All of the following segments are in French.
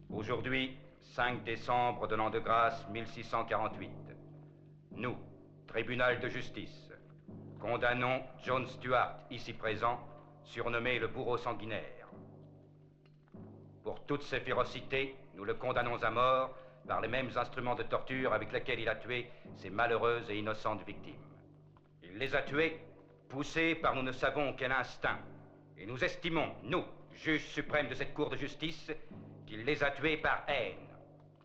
Aujourd'hui, 5 décembre de l'an de grâce 1648, nous, tribunal de justice, condamnons John Stuart, ici présent, surnommé le bourreau sanguinaire. Pour toutes ses férocités, nous le condamnons à mort par les mêmes instruments de torture avec lesquels il a tué ses malheureuses et innocentes victimes. Il les a tuées, poussées par nous ne savons quel instinct, et nous estimons, nous, juges suprêmes de cette cour de justice, qu'il les a tuées par haine.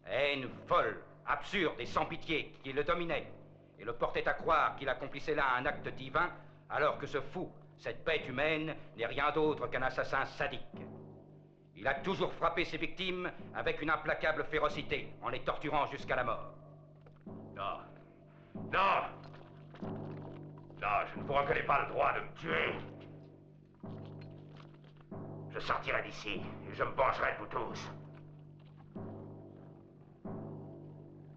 Haine folle, absurde et sans pitié qui le dominait et le portait à croire qu'il accomplissait là un acte divin, alors que ce fou, cette bête humaine, n'est rien d'autre qu'un assassin sadique. Il a toujours frappé ses victimes avec une implacable férocité, en les torturant jusqu'à la mort. Non. Non. Non, je ne vous reconnais pas le droit de me tuer. Je sortirai d'ici et je me vengerai de vous tous.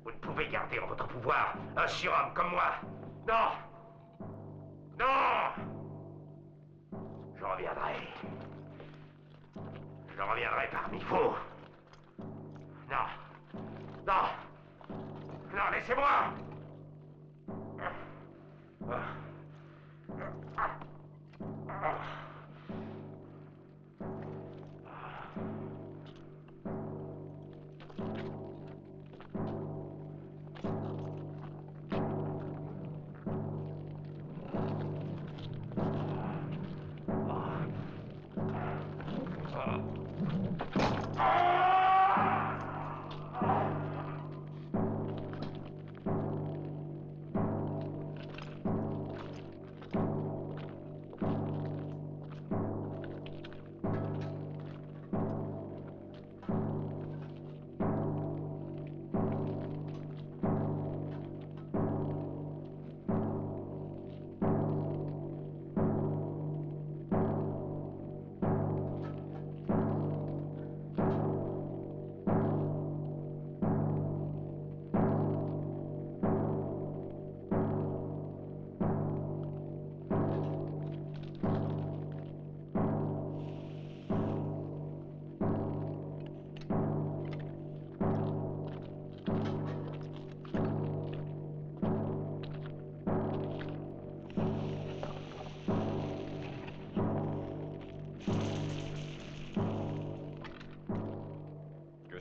Vous ne pouvez garder en votre pouvoir un surhomme comme moi. Non. Non. Je reviendrai. Je reviendrai parmi vous. Non. Non. Non, laissez-moi.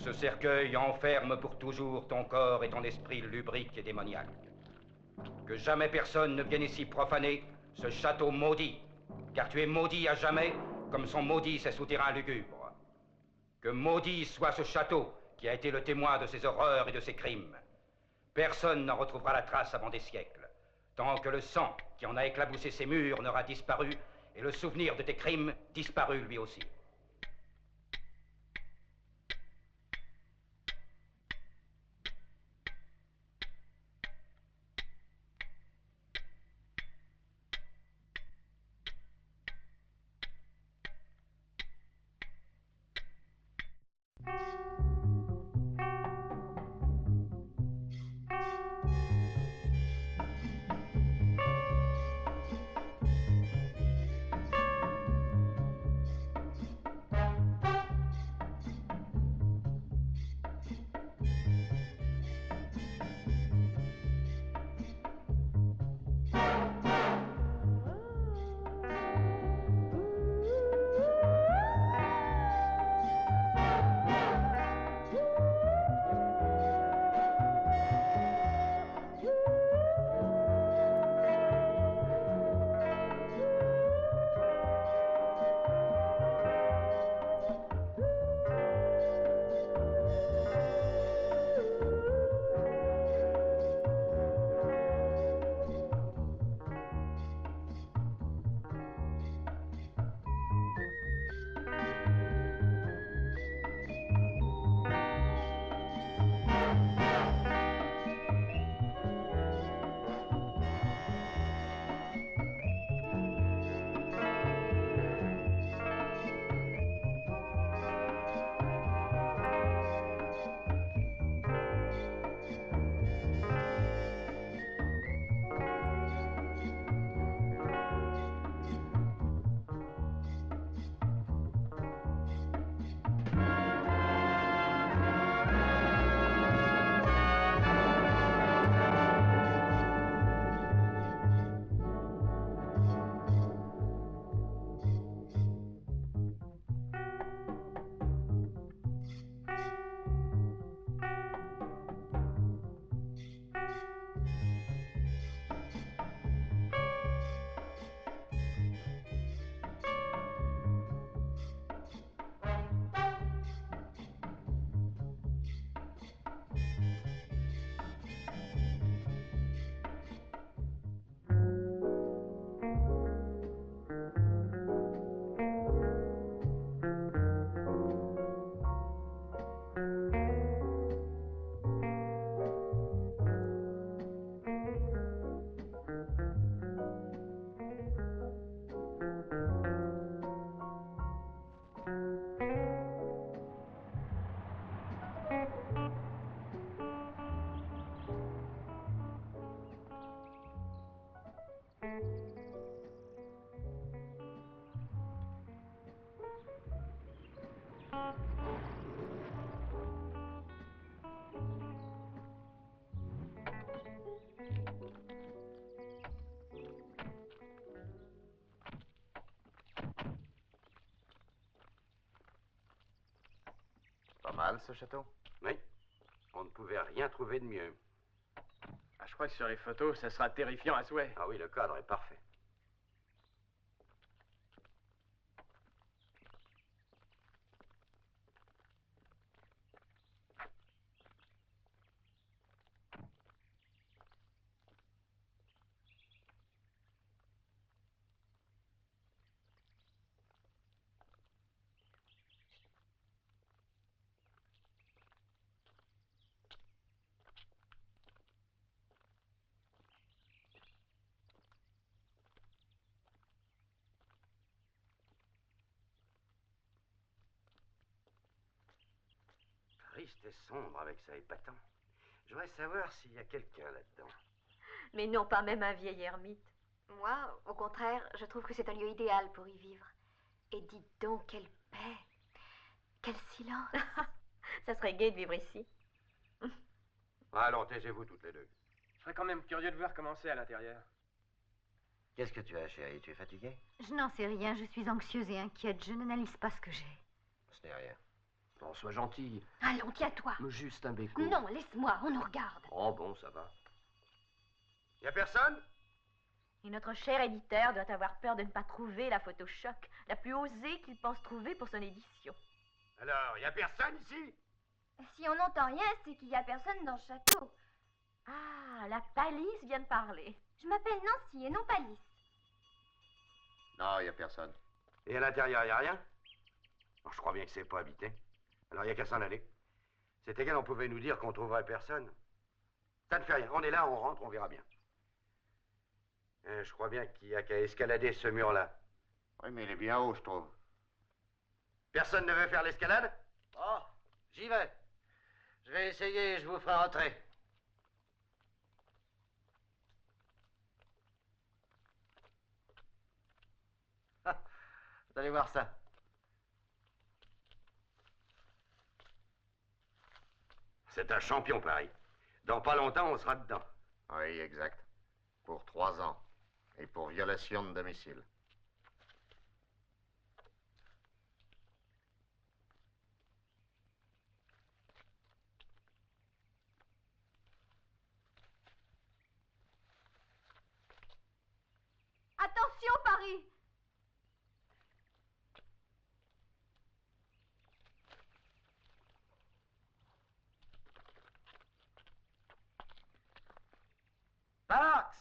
Ce cercueil enferme pour toujours ton corps et ton esprit lubrique et démoniaque. Que jamais personne ne vienne ici profaner ce château maudit, car tu es maudit à jamais, comme sont maudits ces souterrains lugubres. Que maudit soit ce château qui a été le témoin de ces horreurs et de ces crimes. Personne n'en retrouvera la trace avant des siècles, tant que le sang qui en a éclaboussé ces murs n'aura disparu et le souvenir de tes crimes disparu lui aussi. original, ce château? Oui. On ne pouvait rien trouver de mieux. Ah, je crois que sur les photos, ça sera terrifiant à souhait. Ah oui, le cadre est parfait. Triste et sombre avec ça épatant. Je voudrais savoir s'il y a quelqu'un là-dedans. Mais non, pas même un vieil ermite. Moi, au contraire, je trouve que c'est un lieu idéal pour y vivre. Et dites donc, quelle paix, quel silence. Ça serait gai de vivre ici. Allons, taisez-vous toutes les deux. Je serais quand même curieux de voir comment c'est à l'intérieur. Qu'est-ce que tu as, chérie? Tu es fatiguée? Je n'en sais rien, je suis anxieuse et inquiète, je n'analyse pas ce que j'ai. Ce n'est rien. Non, sois gentil. Allons, tiens-toi. Mais juste un béco. Non, laisse-moi, on nous regarde. Oh bon, ça va. Y a personne? Et notre cher éditeur doit avoir peur de ne pas trouver la photo choc, la plus osée qu'il pense trouver pour son édition. Alors, y a personne ici? Si on n'entend rien, c'est qu'il n'y a personne dans le château. Ah, la palisse vient de parler. Je m'appelle Nancy et non Palice. Non, il n'y a personne. Et à l'intérieur, y a rien? Oh, je crois bien que c'est pas habité. Alors, y a qu'à s'en aller. C'est égal, on pouvait nous dire qu'on trouverait personne. Ça ne fait rien. On est là, on rentre, on verra bien. Je crois bien qu'il y a qu'à escalader ce mur-là. Oui, mais il est bien haut, je trouve. Personne ne veut faire l'escalade? Oh, j'y vais. Je vais essayer et je vous ferai entrer. Ah, vous allez voir ça. C'est un champion, pareil. Dans pas longtemps, on sera dedans. Oui, exact. Pour 3 ans. Et pour violation de domicile. Attention, Paris! Parks!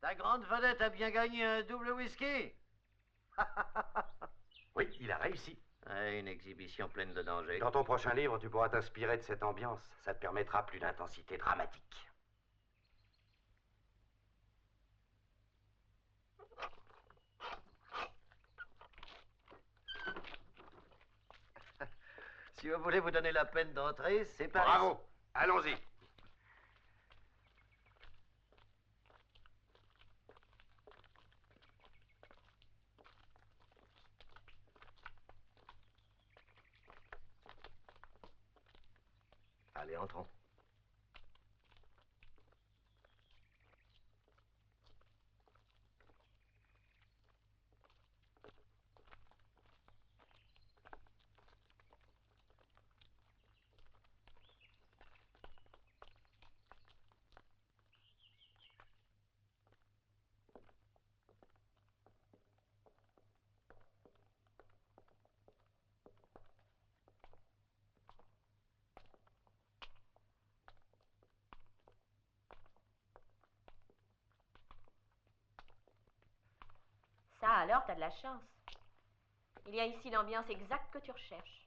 Ta grande vedette a bien gagné un double whisky. Oui, il a réussi. Ouais, une exhibition pleine de dangers. Dans ton prochain livre, tu pourras t'inspirer de cette ambiance. Ça te permettra plus d'intensité dramatique. Si vous voulez vous donner la peine d'entrer, c'est par Bravo. Allons-y. Allez, entrons. Ça alors, t'as de la chance. Il y a ici l'ambiance exacte que tu recherches.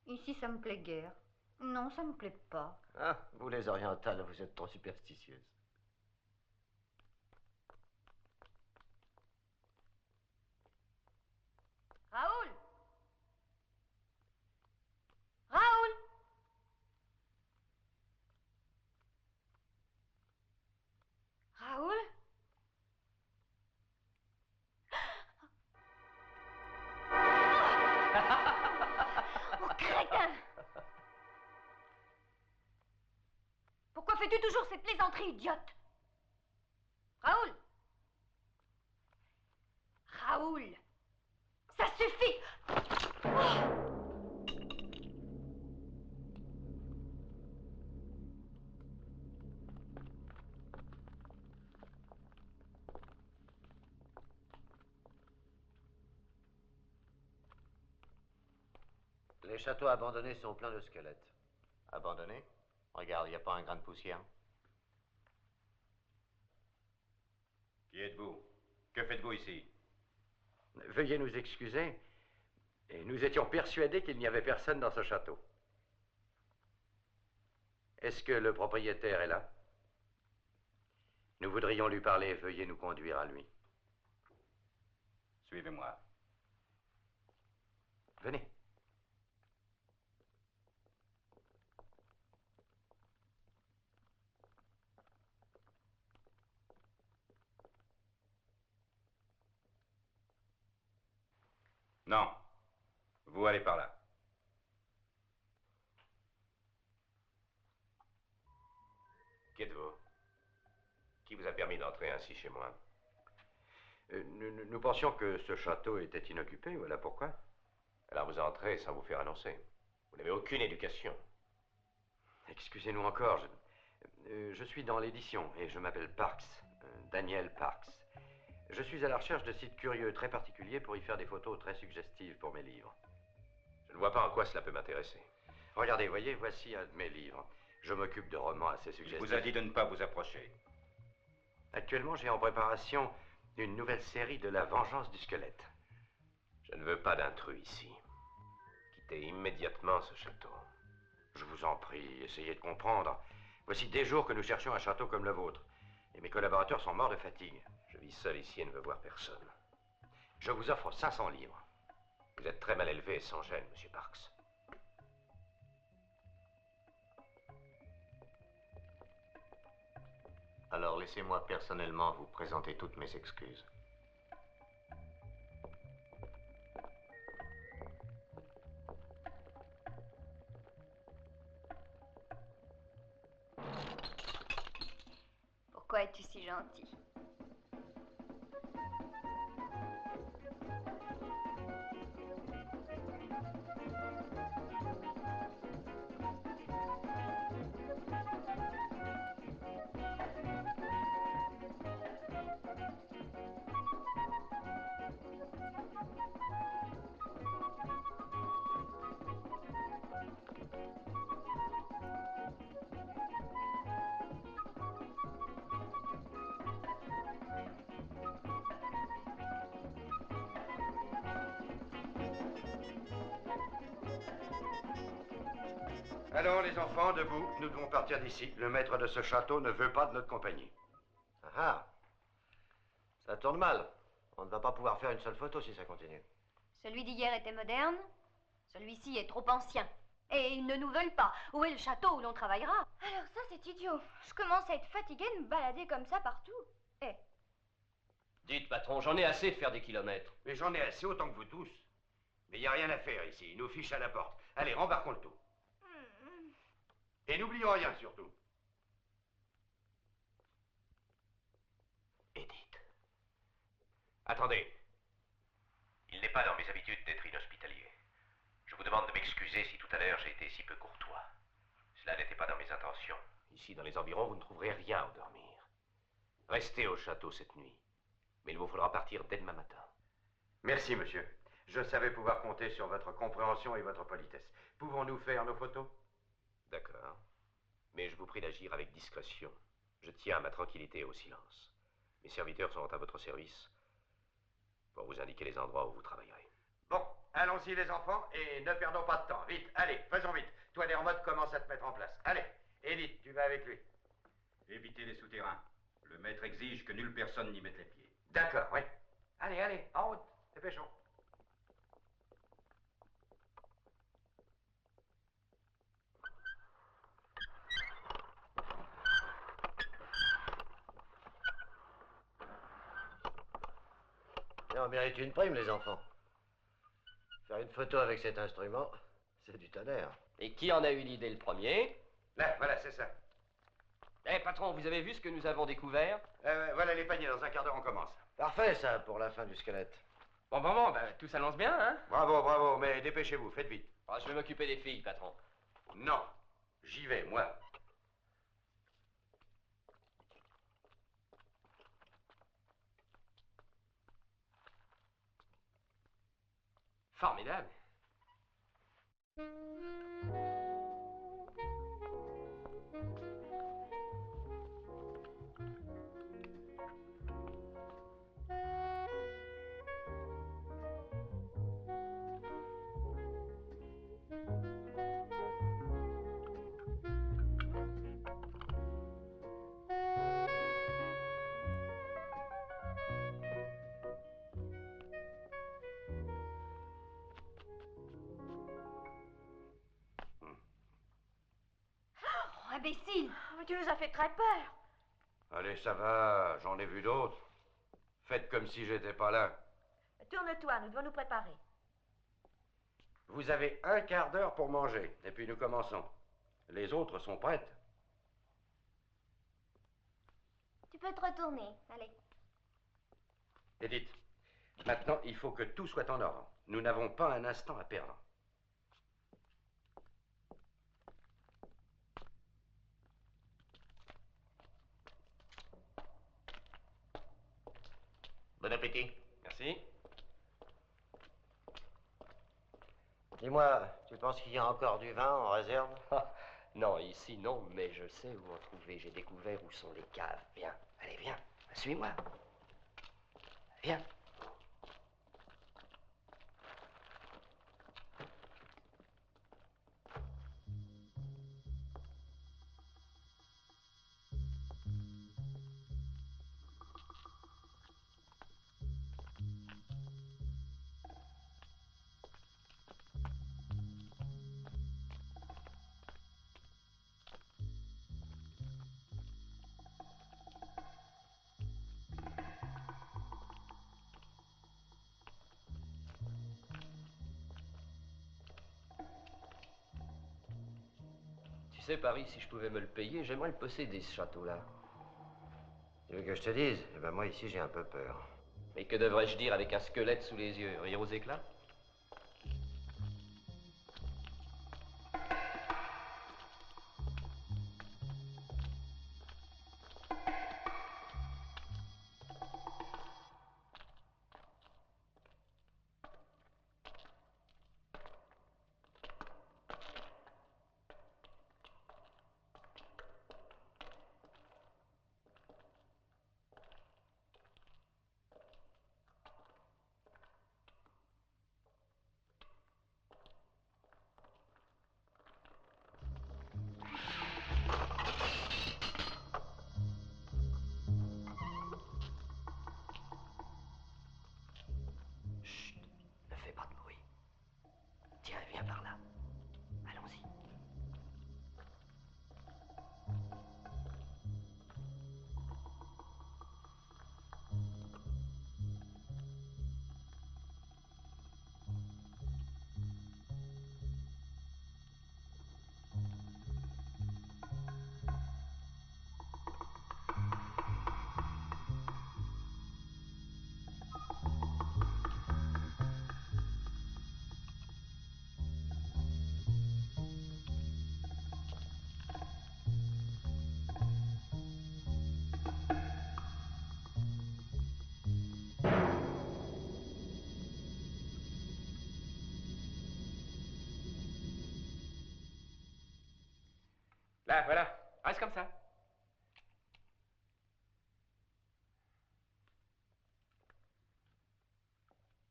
Ici, ça me plaît guère. Non, ça me plaît pas. Ah, vous les orientales, vous êtes trop superstitieuses. fais-tu toujours cette plaisanterie, idiote? Raoul! Raoul! Ça suffit! Les châteaux abandonnés sont pleins de squelettes. Abandonné? Regarde, il n'y a pas un grain de poussière. Qui êtes-vous? Que faites-vous ici? Veuillez nous excuser. Et nous étions persuadés qu'il n'y avait personne dans ce château. Est-ce que le propriétaire est là? Nous voudrions lui parler. Veuillez nous conduire à lui. Suivez-moi. Venez. Non. Vous allez par là. Qui êtes-vous? Qui vous a permis d'entrer ainsi chez moi? Nous pensions que ce château était inoccupé, voilà pourquoi. Alors vous entrez sans vous faire annoncer. Vous n'avez aucune éducation. Excusez-nous encore, je suis dans l'édition et je m'appelle Parks, Daniel Parks. Je suis à la recherche de sites curieux très particuliers pour y faire des photos très suggestives pour mes livres. Je ne vois pas en quoi cela peut m'intéresser. Regardez, voyez, voici un de mes livres. Je m'occupe de romans assez Il suggestifs. vous a dit de ne pas vous approcher. Actuellement, j'ai en préparation une nouvelle série de La Vengeance du Squelette. Je ne veux pas d'intrus ici. Quittez immédiatement ce château. Je vous en prie, essayez de comprendre. Voici des jours que nous cherchions un château comme le vôtre. Et mes collaborateurs sont morts de fatigue. Je vis seul ici et ne veux voir personne. Je vous offre 500 livres. Vous êtes très mal élevé et sans gêne, monsieur Parks. Alors laissez-moi personnellement vous présenter toutes mes excuses. Pourquoi es-tu si gentil? Allons, les enfants, debout. Nous devons partir d'ici. Le maître de ce château ne veut pas de notre compagnie. Ah ah. Ça tourne mal. On ne va pas pouvoir faire une seule photo si ça continue. Celui d'hier était moderne, celui-ci est trop ancien. Et ils ne nous veulent pas. Où est le château où l'on travaillera? Alors ça, c'est idiot. Je commence à être fatiguée de me balader comme ça partout. Eh, Dites, patron, j'en ai assez de faire des kilomètres. Mais j'en ai assez autant que vous tous. Mais il n'y a rien à faire ici. Ils nous fichent à la porte. Allez, rembarquons le tout. Et n'oublions rien surtout. Edith. Attendez. Il n'est pas dans mes habitudes d'être inhospitalier. Je vous demande de m'excuser si tout à l'heure j'ai été si peu courtois. Cela n'était pas dans mes intentions. Ici, dans les environs, vous ne trouverez rien où dormir. Restez au château cette nuit. Mais il vous faudra partir dès demain matin. Merci, monsieur. Je savais pouvoir compter sur votre compréhension et votre politesse. Pouvons-nous faire nos photos? D'accord. Mais je vous prie d'agir avec discrétion. Je tiens à ma tranquillité et au silence. Mes serviteurs seront à votre service pour vous indiquer les endroits où vous travaillerez. Bon, allons-y les enfants et ne perdons pas de temps. Vite, allez, faisons vite. Toi, Dermot, commence à te mettre en place. Allez, Edith, tu vas avec lui. Évitez les souterrains. Le maître exige que nulle personne n'y mette les pieds. D'accord, oui. Allez, allez, en route, dépêchons. On mérite une prime, les enfants. Faire une photo avec cet instrument, c'est du tonnerre. Et qui en a eu l'idée le premier? Là, voilà, c'est ça. Eh, patron, vous avez vu ce que nous avons découvert? Voilà les paniers, dans un quart d'heure on commence. Parfait, ça, pour la fin du squelette. Bon, tout s'annonce bien, hein? Bravo, bravo, mais dépêchez-vous, faites vite. Ah, je vais m'occuper des filles, patron. Non, j'y vais, moi. Formidable. Oh, imbécile! Mais tu nous as fait très peur. Allez, ça va, j'en ai vu d'autres. Faites comme si j'étais pas là. Tourne-toi, nous devons nous préparer. Vous avez un quart d'heure pour manger, et puis nous commençons. Les autres sont prêtes. Tu peux te retourner, allez. Edith, maintenant il faut que tout soit en ordre. Nous n'avons pas un instant à perdre. Bon appétit. Merci. Dis-moi, tu penses qu'il y a encore du vin en réserve? Ah, non, ici non, mais je sais où en trouver. J'ai découvert où sont les caves. Viens, allez, viens, suis-moi. Viens. Tu sais, Paris, si je pouvais me le payer, j'aimerais le posséder, ce château-là. Tu veux que je te dise? Eh ben moi, ici, j'ai un peu peur. Mais que devrais-je dire avec un squelette sous les yeux? Rire aux éclats? Ne fais pas de bruit. Tiens, viens par là. Allons-y. Là, voilà. Reste comme ça.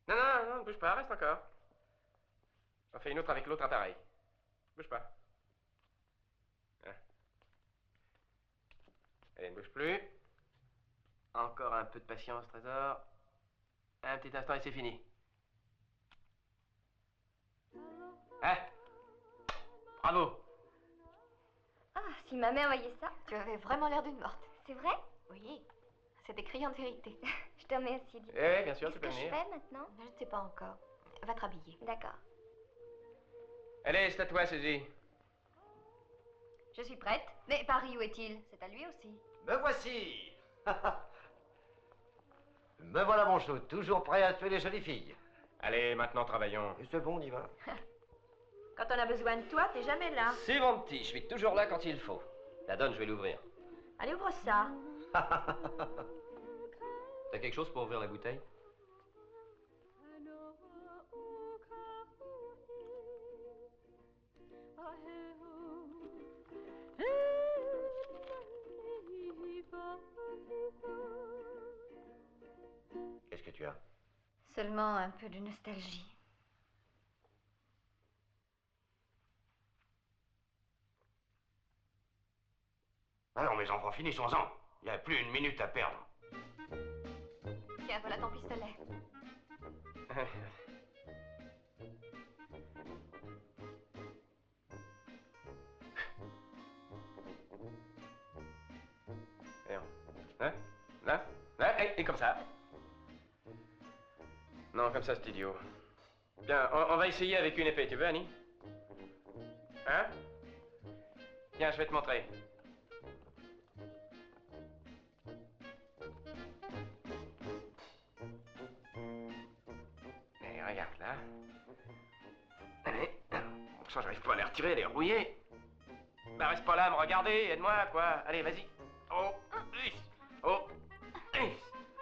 Non, non, non, bouge pas, reste encore. J'en fais une autre avec l'autre appareil. Bouge pas. Hein. Allez, ne bouge plus. Encore un peu de patience, Trésor. Un petit instant et c'est fini. Hein? Bravo. Ah, si ma mère voyait ça. Tu avais vraiment l'air d'une morte. C'est vrai? Oui, c'est écrit en vérité. Je te remercie. Dieu. Eh, bien sûr, Qu'est-ce tu peux que je venir. fais maintenant? Je ne sais pas encore. Va te rhabiller. D'accord. Allez, c'est à toi, Suzy. Je suis prête. Mais Paris, où est-il? C'est à lui aussi. Me voici. Me voilà, mon chou, toujours prêt à tuer les jolies filles. Allez, maintenant travaillons. Et c'est bon, on y va. Quand on a besoin de toi, t'es jamais là. C'est mon petit, je suis toujours là quand il faut. La donne, je vais l'ouvrir. Allez, ouvre ça. T'as quelque chose pour ouvrir la bouteille? Qu'est-ce que tu as? Seulement un peu de nostalgie. Alors, mes enfants, finissons-en. Il n'y a plus une minute à perdre. Tiens, voilà ton pistolet. Hein? Là, et comme ça. Non, comme ça, c'est idiot. Bien, on va essayer avec une épée, tu veux, Annie? Hein? Tiens, je vais te montrer. Et regarde, là. Allez. Bon, ça, j'arrive pas à les retirer, à les rouiller. Bah, reste pas là à me regarder, aide-moi, quoi. Allez, vas-y. Oh, oh,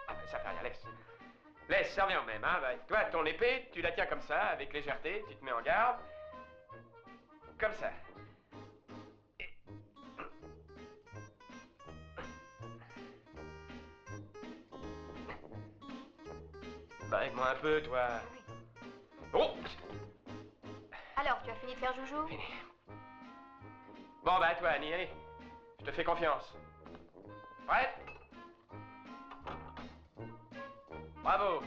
ah, ça fait rien, laisse. Laisse, ça revient au même, hein. Bah, toi, ton épée, tu la tiens comme ça, avec légèreté, tu te mets en garde. Comme ça. Bah, aide-moi un peu, toi. Oh! Alors, tu as fini de faire joujou? Fini. Bon, bah, toi, Annie, allez. Je te fais confiance. Prête? Bravo.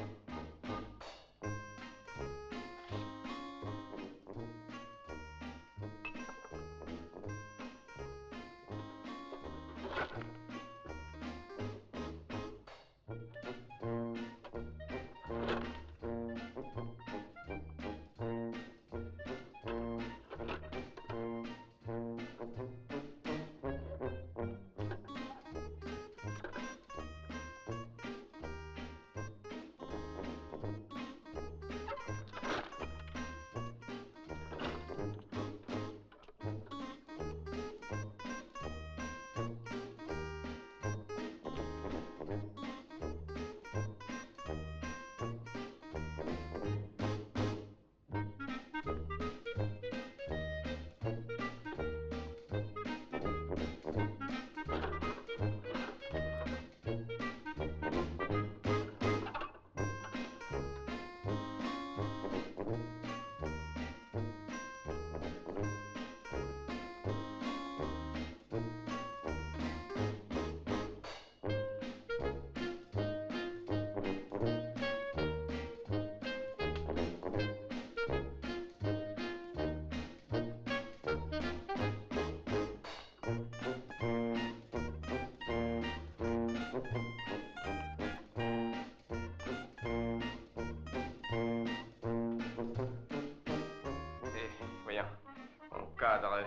Cadre.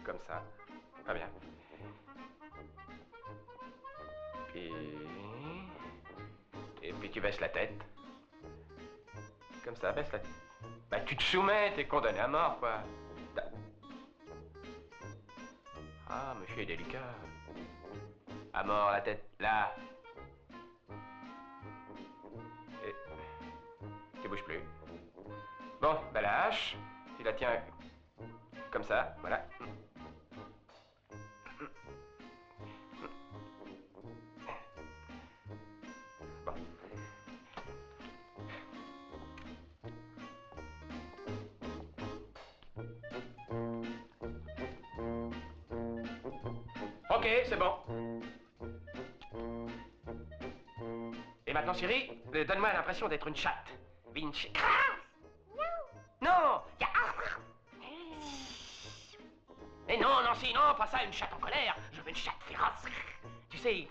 Comme ça. Très bien. Et puis tu baisses la tête. Comme ça, baisse la tête. Bah tu te soumets, t'es condamné à mort, quoi. Ah, monsieur est délicat. À mort, la tête, là. Et tu bouges plus. Bon, bah la hache, tu la tiens comme ça, voilà. Bon. Ok, c'est bon. Et maintenant, chérie, donne-moi l'impression d'être une chatte. Vinci. Non, il y a... Mais non, Nancy, non, pas ça, une chatte en colère. Je veux une chatte féroce. Tu sais...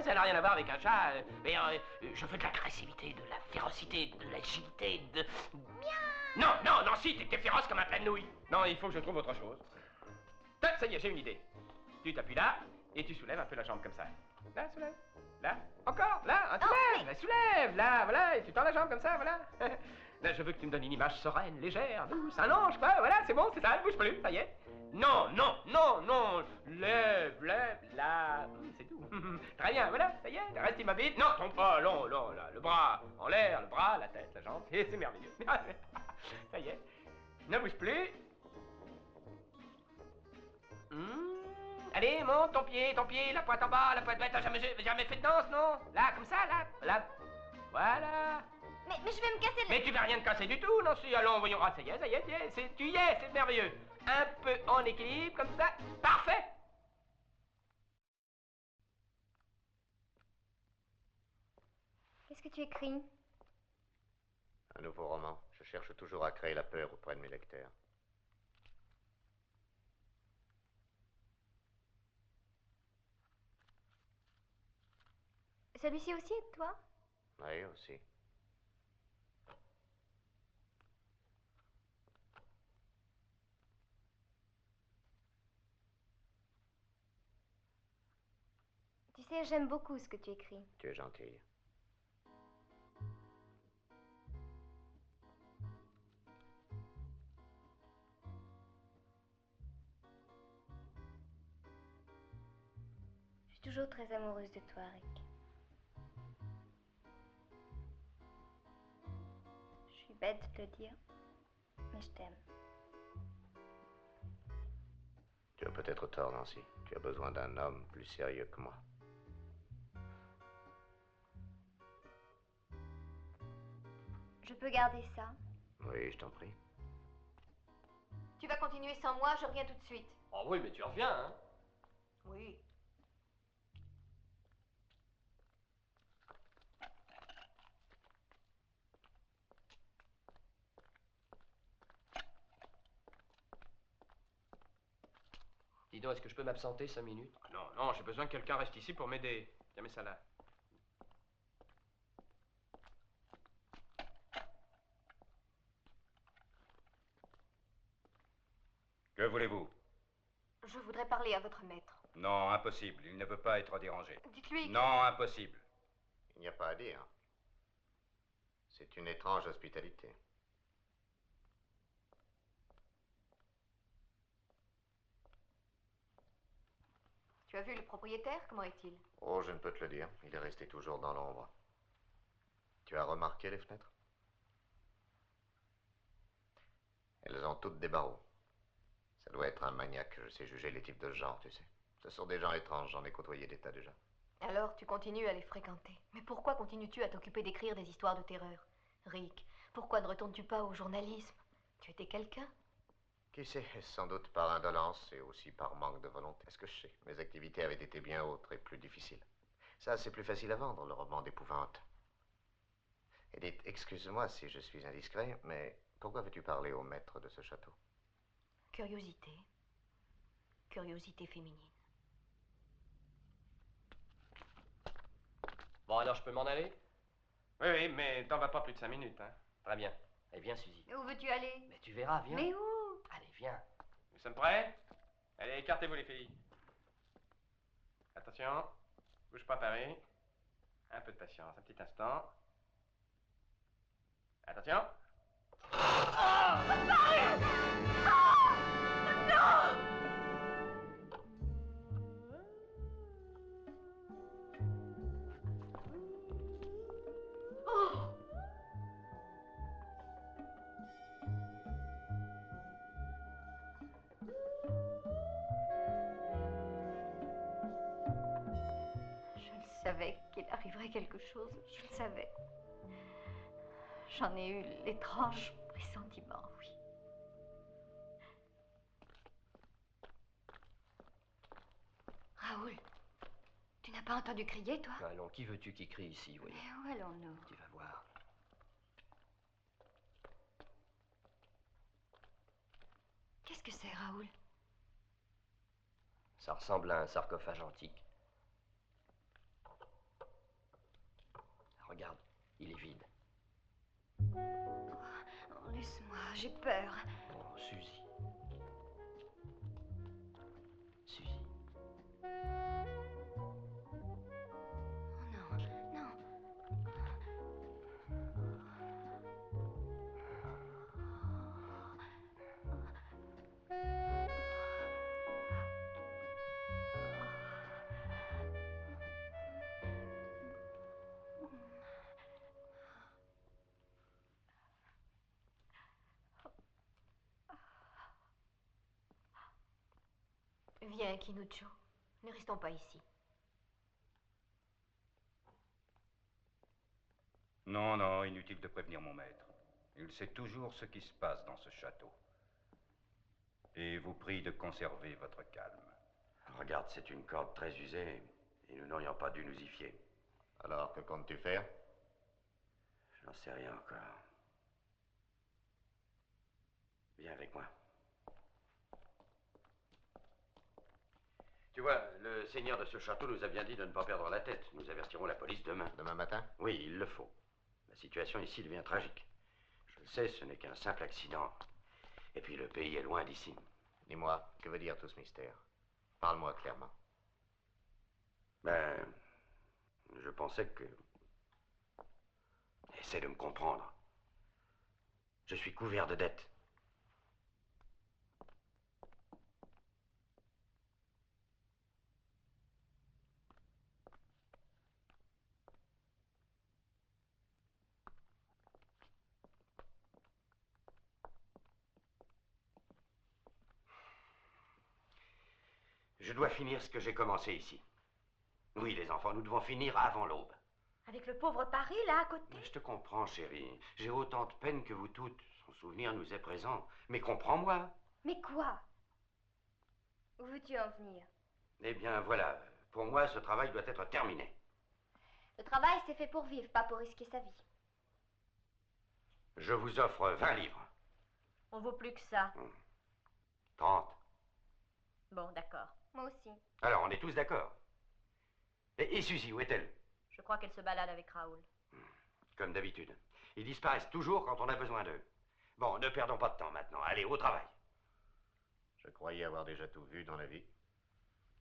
Ça n'a rien à voir avec un chat. Mais je veux de l'agressivité, de la férocité, de l'agilité, de... Non, non, non, si, t'es féroce comme un plat de nouilles. Non, il faut que je trouve autre chose. Ça y est, j'ai une idée. Tu t'appuies là, et tu soulèves un peu la jambe comme ça. Là, soulève. Là, encore, là, hein, soulève, soulève, là, voilà, et tu tends la jambe comme ça, voilà. Là, je veux que tu me donnes une image sereine, légère, douce, un ange, quoi, voilà, c'est bon, c'est ça, ne bouge plus, ça y est. Non, non, non, non, lève, lève, là, c'est tout. Très bien, voilà, ça y est, reste immobile. Non, tombe pas, non, non, là, le bras en l'air, le bras, la tête, la jambe, et c'est merveilleux. Ça y est, ne bouge plus. Allez, monte ton pied, la pointe en bas, la pointe bête, t'as jamais fait de danse, non? Là, comme ça, là, voilà. Mais je vais me casser le... Mais tu vas rien te casser du tout, non, si, allons, voyons, ah, ça y est, tu y es, c'est merveilleux. Un peu en équilibre, comme ça, parfait. Qu'est-ce que tu écris? Un nouveau roman. Je cherche toujours à créer la peur auprès de mes lecteurs. Celui-ci aussi est de toi? Oui, aussi. Tu sais, j'aime beaucoup ce que tu écris. Tu es gentille. Je suis toujours très amoureuse de toi, Rick. Je suis bête de te le dire, mais je t'aime. Tu as peut-être tort, Nancy. Tu as besoin d'un homme plus sérieux que moi. Je peux garder ça? Oui, je t'en prie. Tu vas continuer sans moi, je reviens tout de suite. Oh oui, mais tu reviens, hein? Oui. Dis donc, est-ce que je peux m'absenter 5 minutes? Non, non, j'ai besoin que quelqu'un reste ici pour m'aider. Tiens, mets ça là. Que voulez-vous? Je voudrais parler à votre maître. Non, impossible. Il ne veut pas être dérangé. Dites-lui... Non, impossible. Il n'y a pas à dire. C'est une étrange hospitalité. Tu as vu le propriétaire? Comment est-il? Oh, je ne peux te le dire. Il est resté toujours dans l'ombre. Tu as remarqué les fenêtres? Elles ont toutes des barreaux. Ça doit être un maniaque. Je sais juger les types de genre, tu sais. Ce sont des gens étranges. J'en ai côtoyé des tas déjà. Alors tu continues à les fréquenter. Mais pourquoi continues-tu à t'occuper d'écrire des histoires de terreur? Rick, pourquoi ne retournes-tu pas au journalisme? Tu étais quelqu'un? Qui sait, sans doute par indolence et aussi par manque de volonté. Est-ce que je sais? Mes activités avaient été bien autres et plus difficiles. Ça, c'est plus facile à vendre, le roman d'épouvante. Edith, excuse-moi si je suis indiscret, mais pourquoi veux-tu parler au maître de ce château? Curiosité. Curiosité féminine. Bon, alors je peux m'en aller? Oui, oui, mais t'en vas pas plus de 5 minutes, hein. Très bien. Eh viens, Suzy. Où veux-tu aller? Mais tu verras, viens. Mais où? Allez, viens. Nous sommes prêts? Allez, écartez-vous les filles. Attention. Bouge pas, Paris. Un peu de patience, un petit instant. Attention. Je le savais qu'il arriverait quelque chose. Je le savais. J'en ai eu l'étrange pressentiment, oui. Raoul, tu n'as pas entendu crier, toi? Allons, qui veux-tu qui crie ici, voyons? Mais où allons-nous? Tu vas voir. Qu'est-ce que c'est, Raoul? Ça ressemble à un sarcophage antique. Regarde, il est vide. Oh, laisse-moi, j'ai peur. Oh, Suzy. Suzy. Oh non, non. Viens, Kinucho. Ne restons pas ici. Non, non, inutile de prévenir mon maître. Il sait toujours ce qui se passe dans ce château. Et vous prie de conserver votre calme. Regarde, c'est une corde très usée et nous n'aurions pas dû nous y fier. Alors, que comptes-tu faire? Je n'en sais rien encore. Viens avec moi. Tu vois, le seigneur de ce château nous a bien dit de ne pas perdre la tête. Nous avertirons la police demain. Demain matin? Oui, il le faut. La situation ici devient tragique. Je le sais, ce n'est qu'un simple accident. Et puis le pays est loin d'ici. Dis-moi, que veut dire tout ce mystère? Parle-moi clairement. Ben, je pensais que... Essaie de me comprendre. Je suis couvert de dettes. Je dois finir ce que j'ai commencé ici. Oui, les enfants, nous devons finir avant l'aube. Avec le pauvre Paris, là, à côté. Mais je te comprends, chérie. J'ai autant de peine que vous toutes. Son souvenir nous est présent. Mais comprends-moi. Mais quoi? Où veux-tu en venir? Eh bien, voilà. Pour moi, ce travail doit être terminé. Le travail, c'est fait pour vivre, pas pour risquer sa vie. Je vous offre 20 livres. On vaut plus que ça. 30. Bon, d'accord. Moi aussi. Alors, on est tous d'accord. Et Suzy, où est-elle? Je crois qu'elle se balade avec Raoul. Comme d'habitude. Ils disparaissent toujours quand on a besoin d'eux. Bon, ne perdons pas de temps maintenant. Allez, au travail. Je croyais avoir déjà tout vu dans la vie.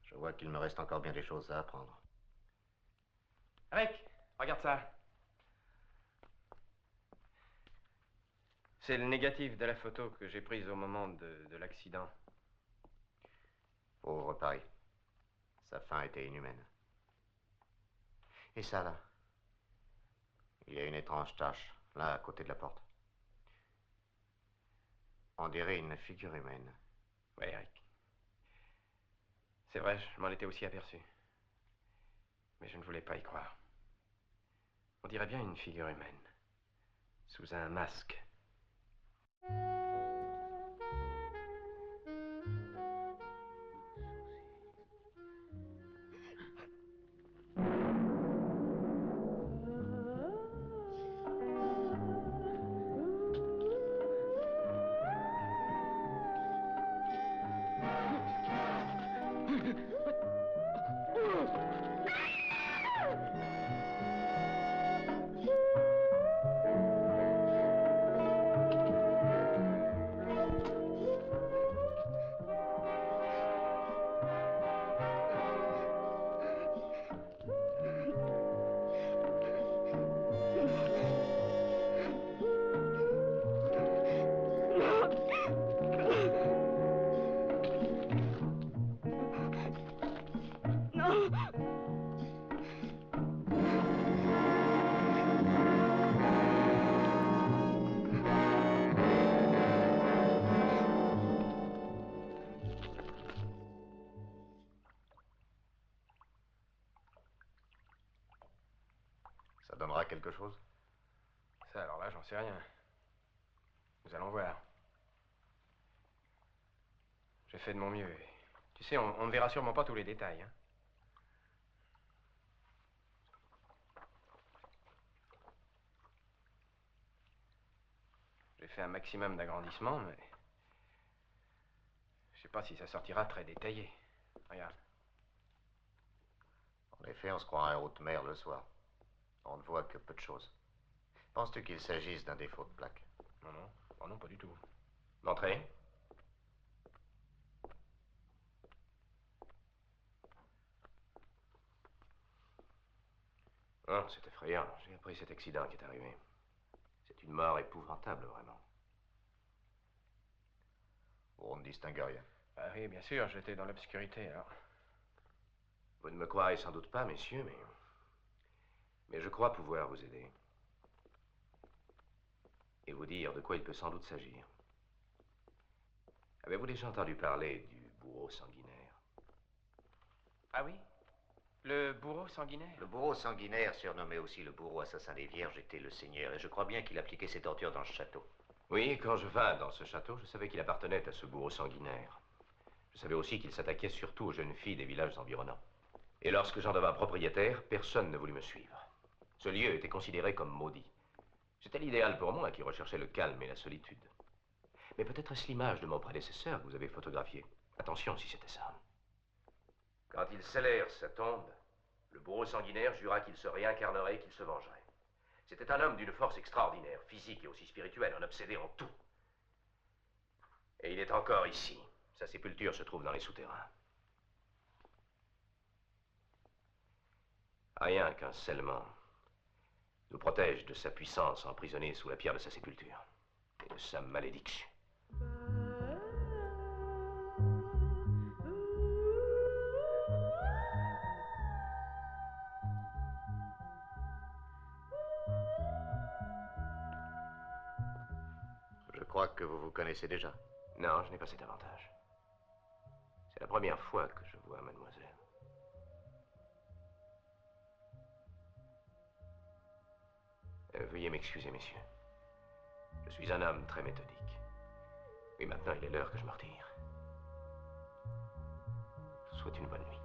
Je vois qu'il me reste encore bien des choses à apprendre. Rick, regarde ça. C'est le négatif de la photo que j'ai prise au moment de l'accident. Pauvre Paris. Sa fin était inhumaine. Et ça, là? Il y a une étrange tache, là, à côté de la porte. On dirait une figure humaine. Oui, Eric. C'est vrai, je m'en étais aussi aperçu. Mais je ne voulais pas y croire. On dirait bien une figure humaine. Sous un masque. Ça donnera quelque chose? Ça, alors là, j'en sais rien. Nous allons voir. J'ai fait de mon mieux. Tu sais, on ne verra sûrement pas tous les détails, hein. J'ai fait un maximum d'agrandissement, mais... je sais pas si ça sortira très détaillé. Regarde. En effet, on se croirait en haute mer le soir. On ne voit que peu de choses. Penses-tu qu'il s'agisse d'un défaut de plaque? Non, non. Oh non, pas du tout. Montrez. Oh, c'est effrayant. J'ai appris cet accident qui est arrivé. C'est une mort épouvantable, vraiment. On ne distingue rien. Ah oui, bien sûr, j'étais dans l'obscurité, alors. Vous ne me croirez sans doute pas, messieurs, mais je crois pouvoir vous aider. Et vous dire de quoi il peut sans doute s'agir. Avez-vous déjà entendu parler du bourreau sanguinaire? Ah oui? Le bourreau sanguinaire? Le bourreau sanguinaire, surnommé aussi le bourreau assassin des vierges, était le seigneur, et je crois bien qu'il appliquait ses tortures dans ce château. Oui, quand je vins dans ce château, je savais qu'il appartenait à ce bourreau sanguinaire. Je savais aussi qu'il s'attaquait surtout aux jeunes filles des villages environnants. Et lorsque j'en devins propriétaire, personne ne voulut me suivre. Ce lieu était considéré comme maudit. C'était l'idéal pour moi qui recherchais le calme et la solitude. Mais peut-être est-ce l'image de mon prédécesseur que vous avez photographiée. Attention si c'était ça. Quand ils scellèrent sa tombe, le bourreau sanguinaire jura qu'il se réincarnerait et qu'il se vengerait. C'était un homme d'une force extraordinaire, physique et aussi spirituelle, un obsédé en tout. Et il est encore ici. Sa sépulture se trouve dans les souterrains. Rien qu'un scellement nous protège de sa puissance emprisonnée sous la pierre de sa sépulture et de sa malédiction. Je crois que vous vous connaissez déjà. Non, je n'ai pas cet avantage. C'est la première fois que je vois mademoiselle. Veuillez m'excuser, messieurs. Je suis un homme très méthodique. Et maintenant, il est l'heure que je me retire. Je vous souhaite une bonne nuit.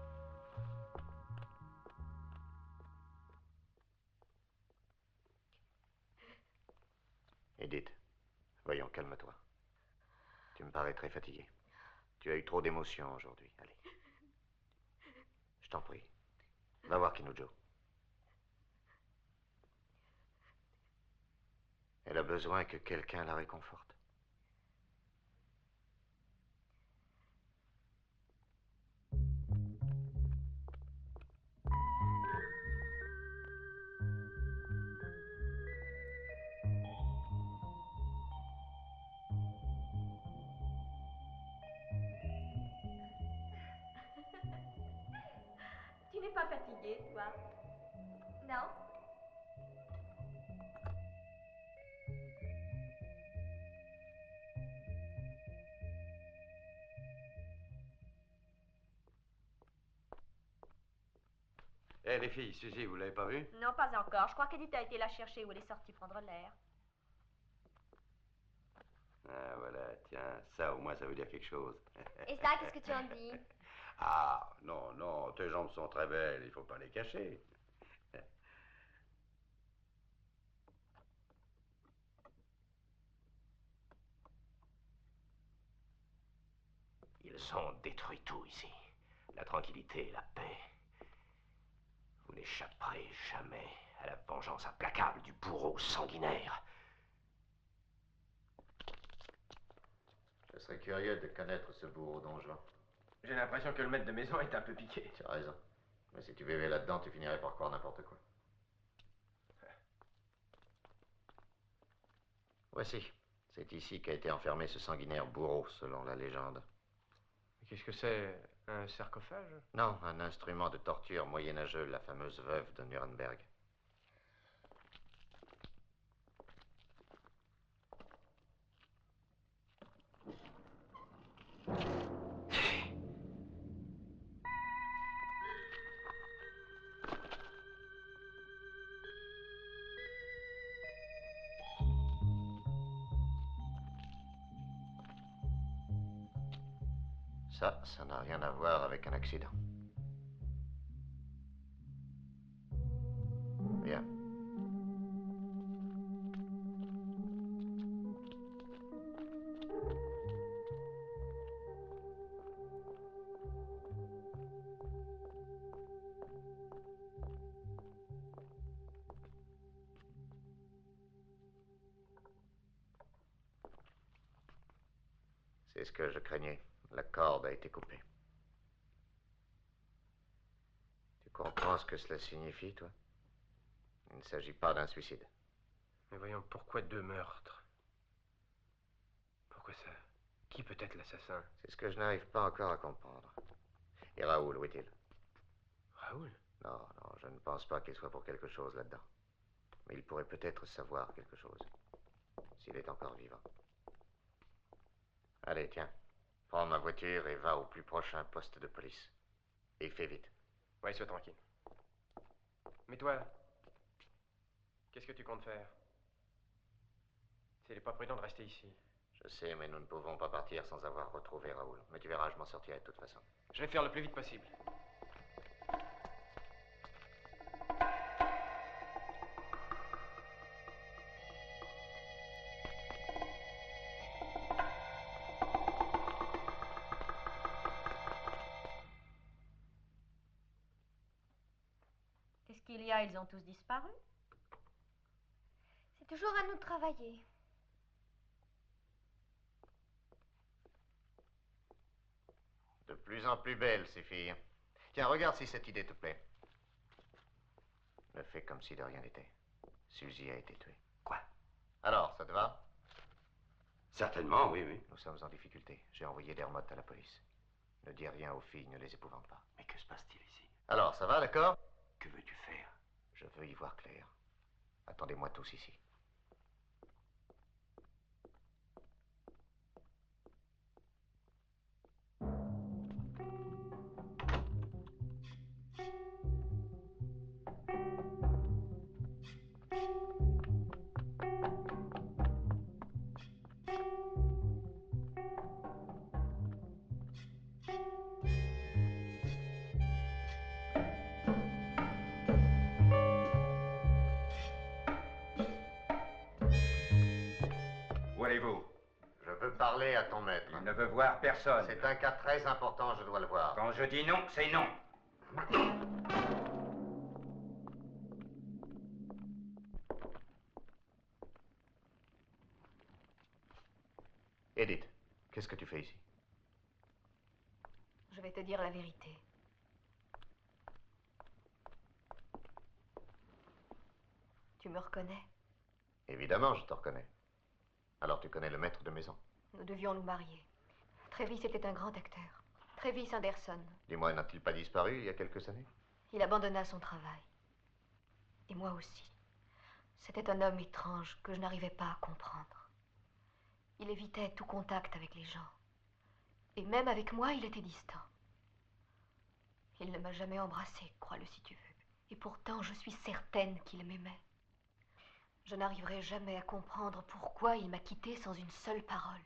Edith, voyons, calme-toi. Tu me parais très fatigué. Tu as eu trop d'émotions aujourd'hui. Allez. Je t'en prie. Va voir Kinujo. Elle a besoin que quelqu'un la réconforte. Tu n'es pas fatiguée, toi? Non? Eh, les filles, Suzy, vous l'avez pas vue? Non, pas encore. Je crois qu'Edith a été la chercher où elle est sortie prendre l'air. Ah, voilà, tiens, ça, au moins, ça veut dire quelque chose. Et ça, qu'est-ce que tu en dis? Ah, non, non, tes jambes sont très belles, il faut pas les cacher. Ils ont détruit tout ici. La tranquillité et la paix. Vous n'échapperez jamais à la vengeance implacable du bourreau sanguinaire. Je serais curieux de connaître ce bourreau donjon. J'ai l'impression que le maître de maison est un peu piqué. Tu as raison. Mais si tu vivais là-dedans, tu finirais par croire n'importe quoi. Voici. C'est ici qu'a été enfermé ce sanguinaire bourreau, selon la légende. Qu'est-ce que c'est? Un sarcophage? Non, un instrument de torture moyenâgeux, la fameuse veuve de Nuremberg. Ça n'a rien à voir avec un accident. Bien. ce que je craignais. La corde a été coupée. Tu comprends ce que cela signifie, toi? Il ne s'agit pas d'un suicide. Mais voyons, pourquoi 2 meurtres? Pourquoi ça? Qui peut être l'assassin? C'est ce que je n'arrive pas encore à comprendre. Et Raoul, où est-il? Raoul? Non, non, je ne pense pas qu'il soit pour quelque chose là-dedans. Mais il pourrait peut-être savoir quelque chose. S'il est encore vivant. Allez, tiens. Prends ma voiture et va au plus prochain poste de police. Et fais vite. Ouais, sois tranquille. Mais toi, qu'est-ce que tu comptes faire? Il n'est pas prudent de rester ici. Je sais, mais nous ne pouvons pas partir sans avoir retrouvé Raoul. Mais tu verras, je m'en sortirai de toute façon. Je vais faire le plus vite possible. Qu'est-ce qu'il y a? Ils ont tous disparu? C'est toujours à nous de travailler. De plus en plus belles, ces filles. Tiens, regarde si cette idée te plaît. Ne fais comme si de rien n'était. Suzy a été tuée. Quoi? Alors, ça te va? Certainement, oui, oui. Nous sommes en difficulté. J'ai envoyé Dermot à la police. Ne dis rien aux filles, ne les épouvante pas. Mais que se passe-t-il ici? Alors, ça va, d'accord? Que veux-tu faire? Je veux y voir clair. Attendez-moi tous ici. Où allez-vous? Je veux parler à ton maître. Il ne veut voir personne. C'est un cas très important, je dois le voir. Quand je dis non, c'est non. Edith, qu'est-ce que tu fais ici? Je vais te dire la vérité. Tu me reconnais? Évidemment, je te reconnais. Alors tu connais le maître de maison? Nous devions nous marier. Travis était un grand acteur. Travis Anderson. Dis-moi, n'a-t-il pas disparu il y a quelques années? Il abandonna son travail. Et moi aussi. C'était un homme étrange que je n'arrivais pas à comprendre. Il évitait tout contact avec les gens. Et même avec moi, il était distant. Il ne m'a jamais embrassée, crois-le si tu veux. Et pourtant, je suis certaine qu'il m'aimait. Je n'arriverai jamais à comprendre pourquoi il m'a quittée sans une seule parole.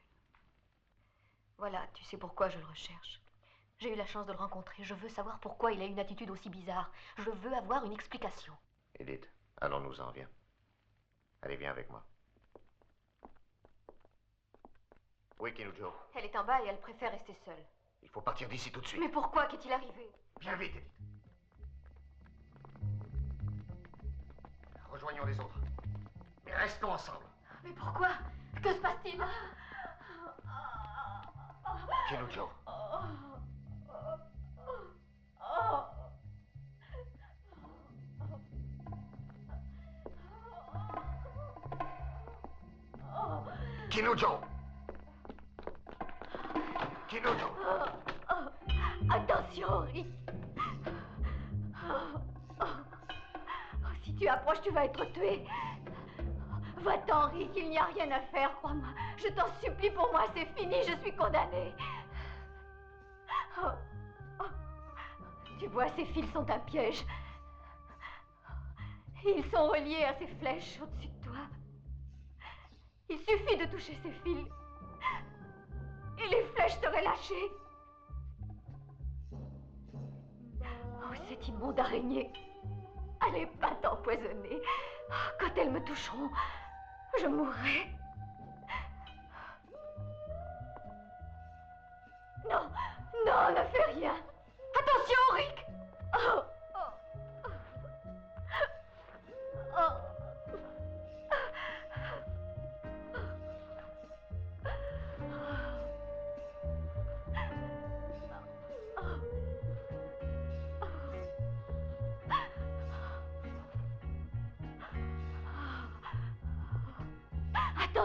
Voilà, tu sais pourquoi je le recherche. J'ai eu la chance de le rencontrer. Je veux savoir pourquoi il a une attitude aussi bizarre. Je veux avoir une explication. Edith, allons-nous-en, viens. Allez, viens avec moi. Oui, Kinujo. Elle est en bas et elle préfère rester seule. Il faut partir d'ici tout de suite. Mais pourquoi? Qu'est-il arrivé? Viens vite, Edith. Rejoignons les autres. Mais restons ensemble. Mais pourquoi? Que se passe-t-il? Kinujo. Kinujo. Kinujo. Attention, Rick. Si tu approches, tu vas être tué. Va-t'en, Rick, il n'y a rien à faire, crois-moi. Je t'en supplie, pour moi, c'est fini, je suis condamnée. Tu vois, ces fils sont un piège. Ils sont reliés à ces flèches au-dessus de toi. Il suffit de toucher ces fils. Et les flèches seraient lâchées. Oh, cette immonde araignée. Elle est pas empoisonnée. Quand elles me toucheront, je mourrai. Non, non, ne fais rien. Attention, Rick. Oh, oh. Oh.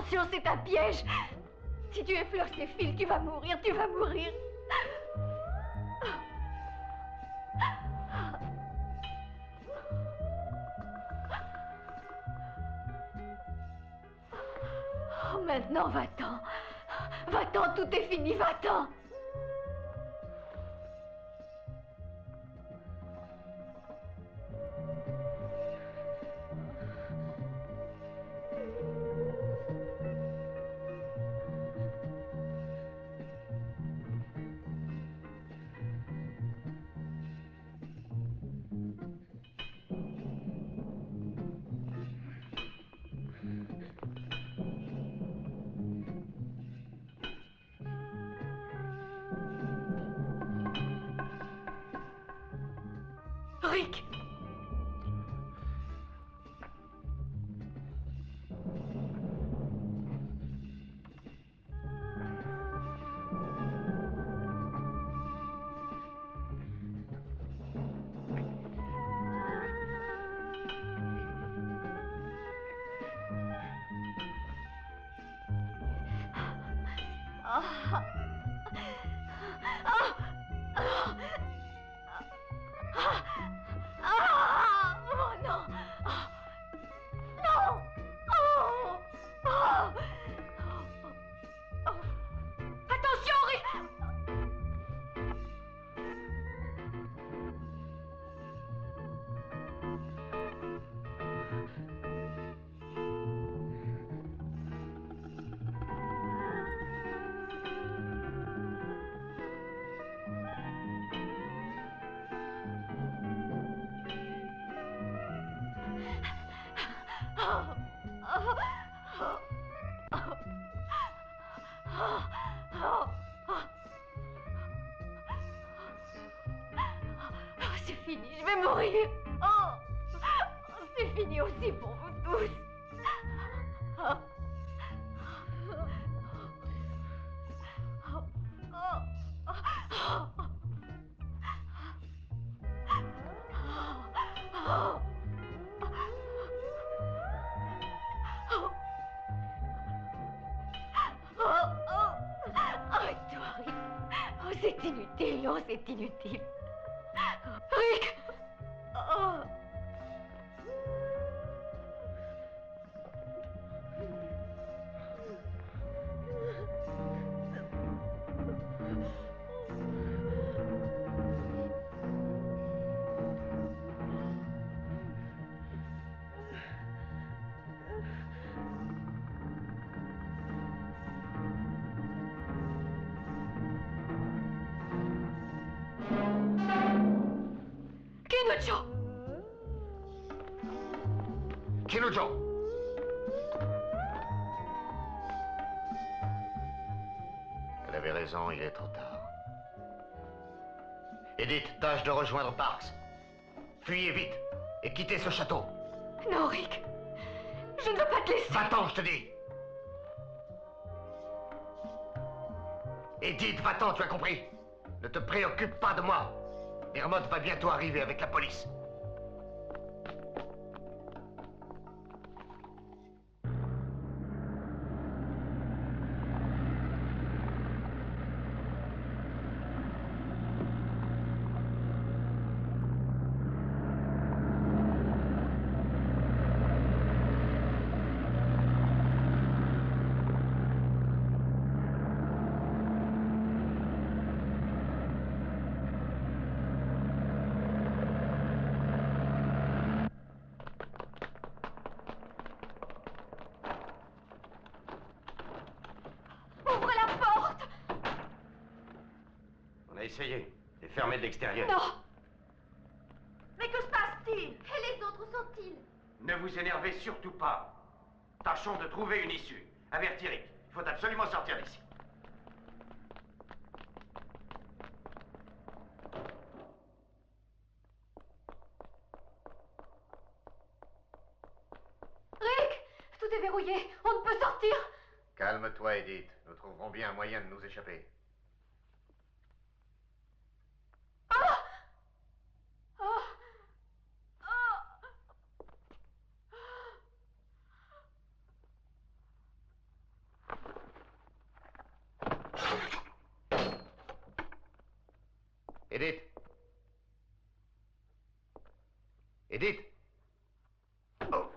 Attention, c'est un piège. Si tu effleures ces fils, tu vas mourir, tu vas mourir. Oh, maintenant, va-t'en. Va-t'en, tout est fini, va-t'en. Rick! Oh non! Non! Attention, Rick! C'est fini, je vais mourir. C'est fini aussi pour vous tous. Arrête-toi, Rick. Oh, c'est inutile, non, c'est inutile. Rick! Kinucho! Kinucho! Elle avait raison, il est trop tard. Edith, tâche de rejoindre Parks. Fuyez vite et quittez ce château. Non, Rick. Je ne veux pas te laisser. Va-t'en, je te dis. Edith, va-t'en, tu as compris? Ne te préoccupe pas de moi. Dermot va bientôt arriver avec la police. Essayez. Et fermez de l'extérieur. Non! Mais que se passe-t-il? Et les autres, où sont-ils? Ne vous énervez surtout pas. Tâchons de trouver une issue. Avertis Rick. Il faut absolument sortir d'ici. Rick! Tout est verrouillé. On ne peut sortir. Calme-toi, Edith. Nous trouverons bien un moyen de nous échapper. Edith! Edith! Oh.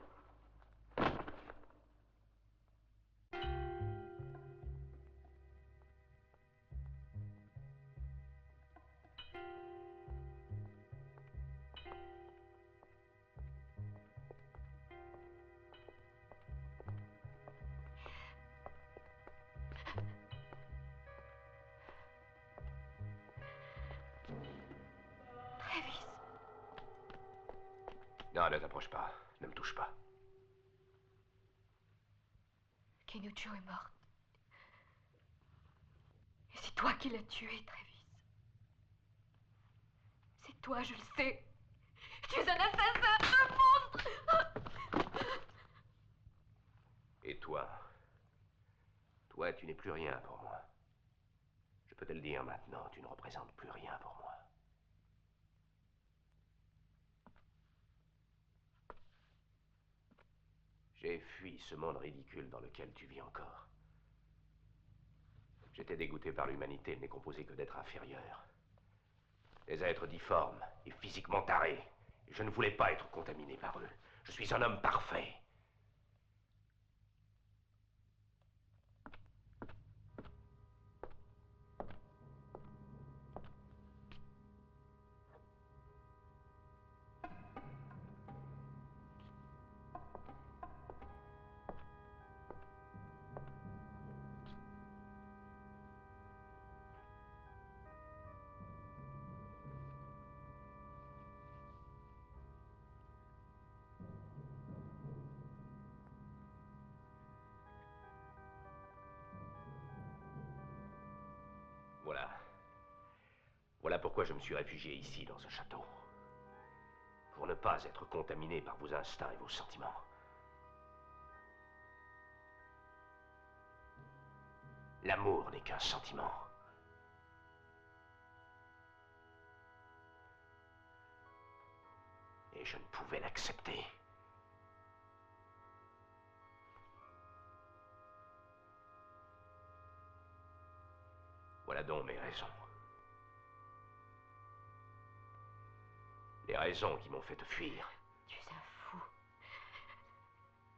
Travis. Non, ne t'approche pas. Ne me touche pas. Kenucho est morte. Et c'est toi qui l'as tuée, Travis. C'est toi, je le sais. Tu es un assassin, un monstre. Et toi? Toi, tu n'es plus rien pour moi. Je peux te le dire maintenant, tu ne représentes plus rien pour moi. J'ai fui ce monde ridicule dans lequel tu vis encore. J'étais dégoûté par l'humanité, elle n'est composée que d'êtres inférieurs. Des êtres difformes et physiquement tarés. Et je ne voulais pas être contaminé par eux. Je suis un homme parfait. Voilà. Voilà pourquoi je me suis réfugié ici, dans ce château. Pour ne pas être contaminé par vos instincts et vos sentiments. L'amour n'est qu'un sentiment. Et je ne pouvais l'accepter. Voilà donc mes raisons. Les raisons qui m'ont fait te fuir. Tu es un fou.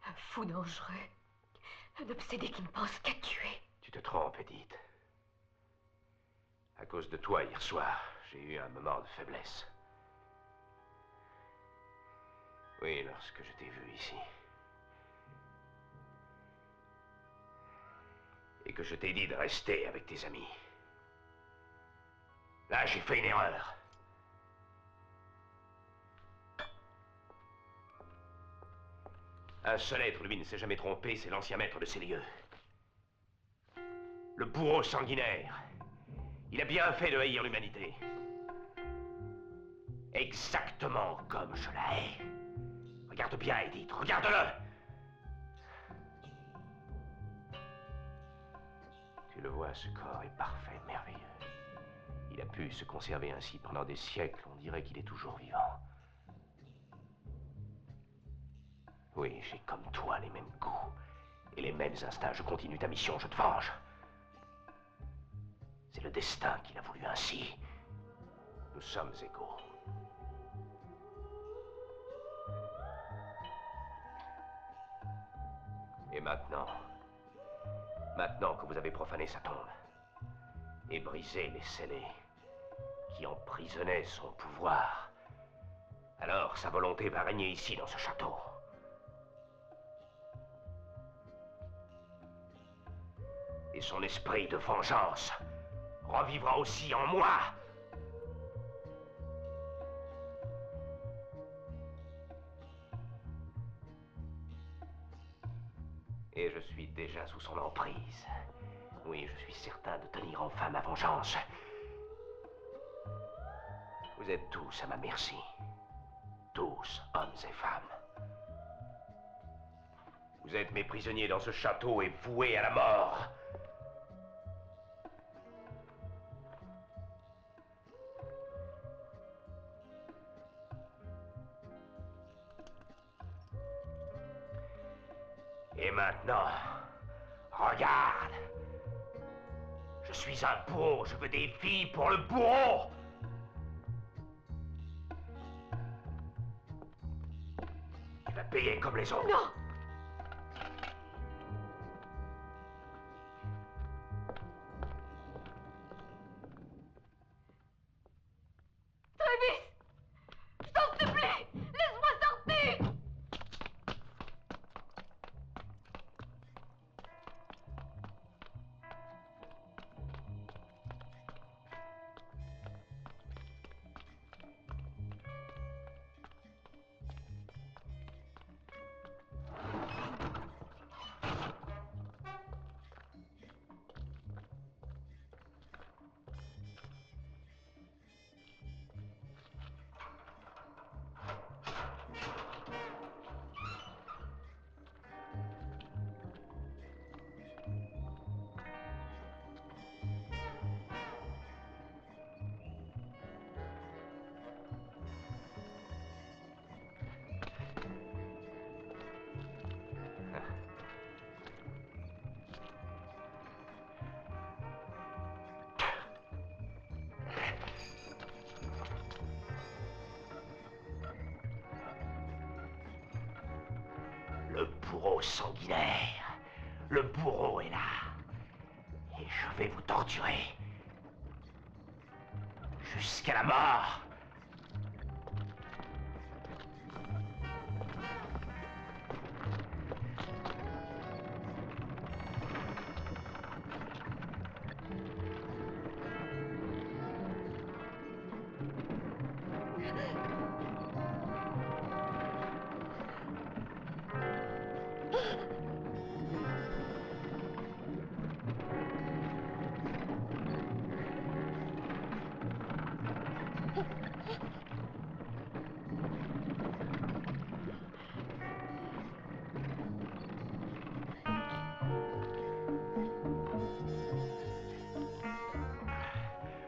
Un fou dangereux. Un obsédé qui ne pense qu'à tuer. Tu te trompes, Edith. À cause de toi, hier soir, j'ai eu un moment de faiblesse. Oui, lorsque je t'ai vu ici. Et que je t'ai dit de rester avec tes amis. Là, j'ai fait une erreur. Un seul être, lui, ne s'est jamais trompé, c'est l'ancien maître de ces lieux. Le bourreau sanguinaire. Il a bien fait de haïr l'humanité. Exactement comme je la hais. Regarde bien, Edith, regarde-le. Tu le vois, ce corps est parfait, merveilleux. Il a pu se conserver ainsi pendant des siècles, on dirait qu'il est toujours vivant. Oui, j'ai comme toi les mêmes goûts et les mêmes instincts. Je continue ta mission, je te venge. C'est le destin qui l'a voulu ainsi. Nous sommes égaux. Et maintenant que vous avez profané sa tombe et brisé les scellés qui emprisonnaient son pouvoir, alors sa volonté va régner ici dans ce château. Et son esprit de vengeance revivra aussi en moi. Et je suis déjà sous son emprise. Oui, je suis certain de tenir enfin ma vengeance. Vous êtes tous à ma merci. Tous, hommes et femmes. Vous êtes mes prisonniers dans ce château et voués à la mort. Et maintenant, regarde. Je suis un bourreau, je veux des filles pour le bourreau. payer comme les autres. Non! Travis! Je t'en supplie! Laisse-moi sortir! Le bourreau sanguinaire. Le bourreau est là. Et je vais vous torturer. Jusqu'à la mort.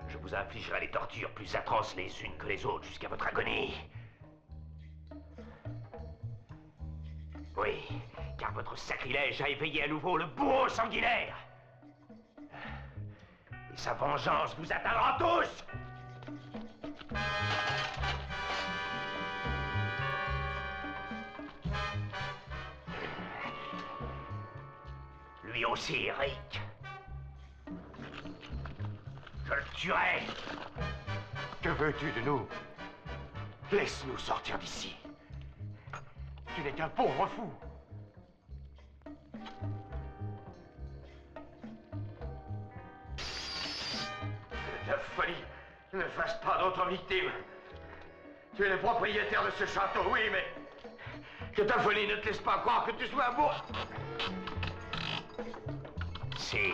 Je vous infligerai les tortures plus atroces les unes que les autres jusqu'à votre agonie. Oui, car votre sacrilège a éveillé à nouveau le bourreau sanguinaire. Et sa vengeance vous atteindra tous. Lui aussi, Rick. Je le tuerai. Que veux-tu de nous? Laisse-nous sortir d'ici. Tu n'es qu'un pauvre fou. De ta folie, ne fasse pas d'autres victimes. Tu es le propriétaire de ce château, oui, mais que ta folie ne te laisse pas croire que tu sois un bourreau. Si.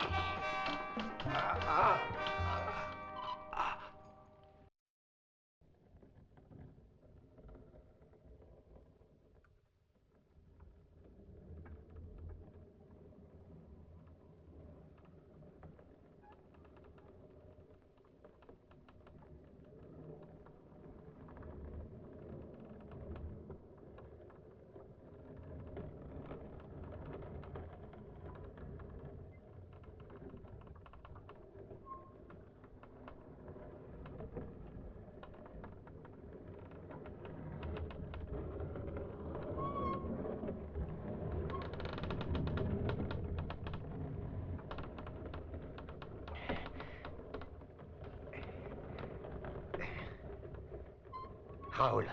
Raoul.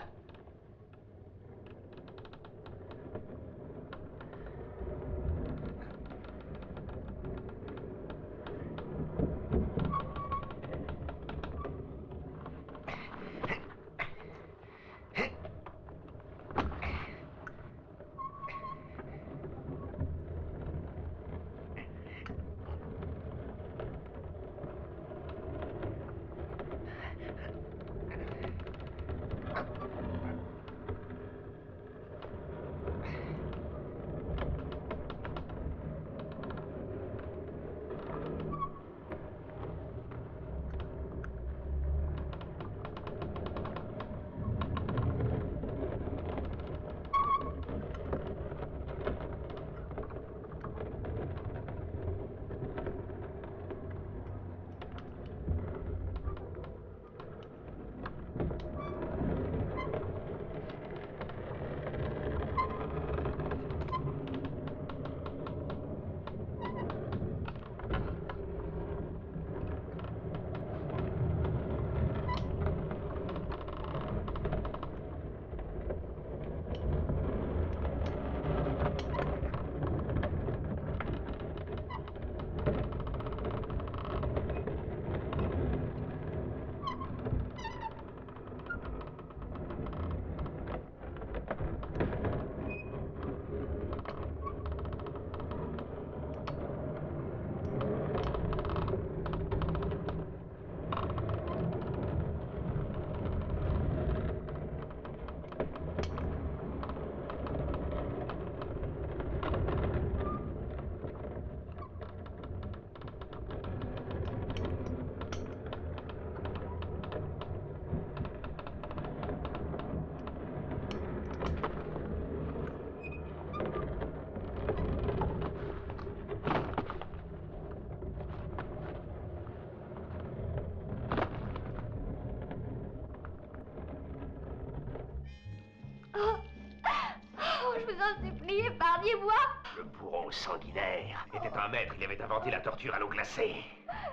en supplie, épargnez-moi. Le bourreau sanguinaire était un maître, il avait inventé la torture à l'eau glacée.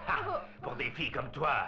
Ah, pour des filles comme toi.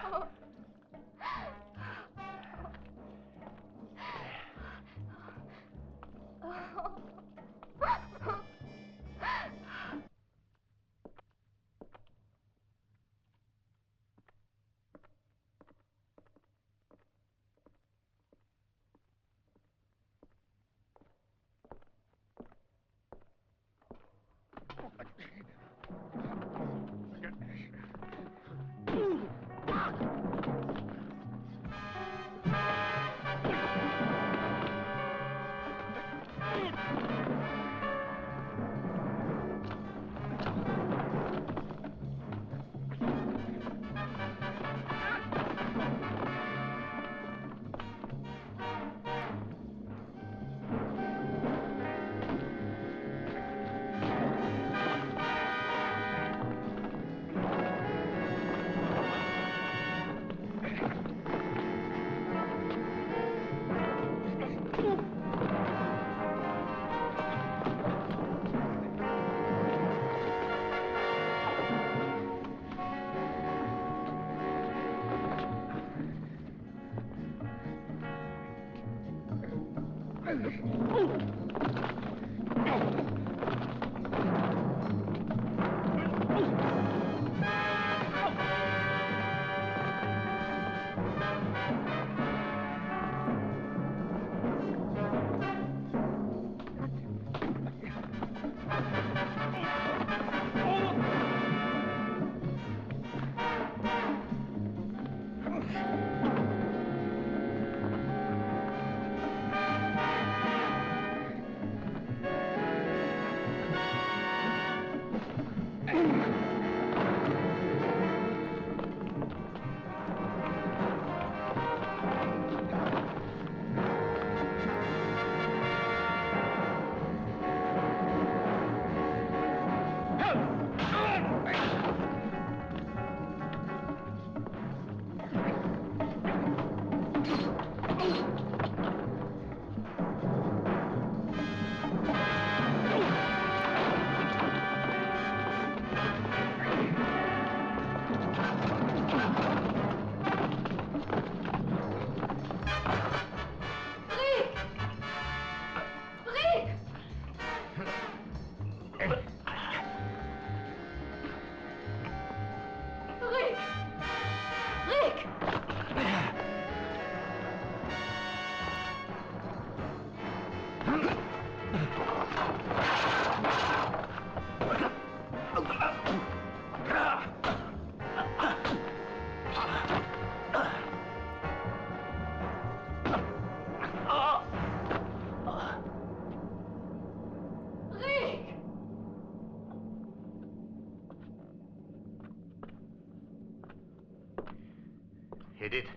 Edith?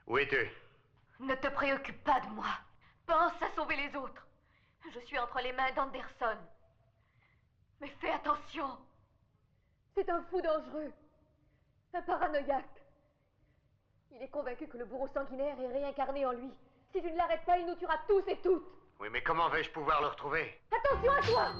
Où es-tu? Ne te préoccupe pas de moi. Pense à sauver les autres. Je suis entre les mains d'Anderson. Mais fais attention. C'est un fou dangereux. Un paranoïaque. Il est convaincu que le bourreau sanguinaire est réincarné en lui. Si tu ne l'arrêtes pas, il nous tuera tous et toutes. Oui, mais comment vais-je pouvoir le retrouver? Attention à toi!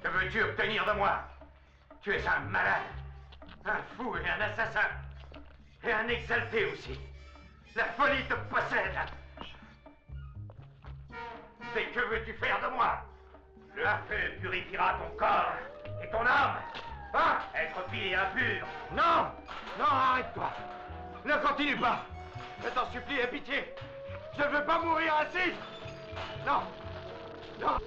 Que veux-tu obtenir de moi? Tu es un malade, un fou et un assassin. Et un exalté aussi. La folie te possède. veux-tu faire de moi? Le feu purifiera ton corps et ton âme. Hein? Être vil et impur. Non! Non, arrête-toi! Ne continue pas! Je t'en supplie, aie pitié! Je ne veux pas mourir ainsi! Non! Non!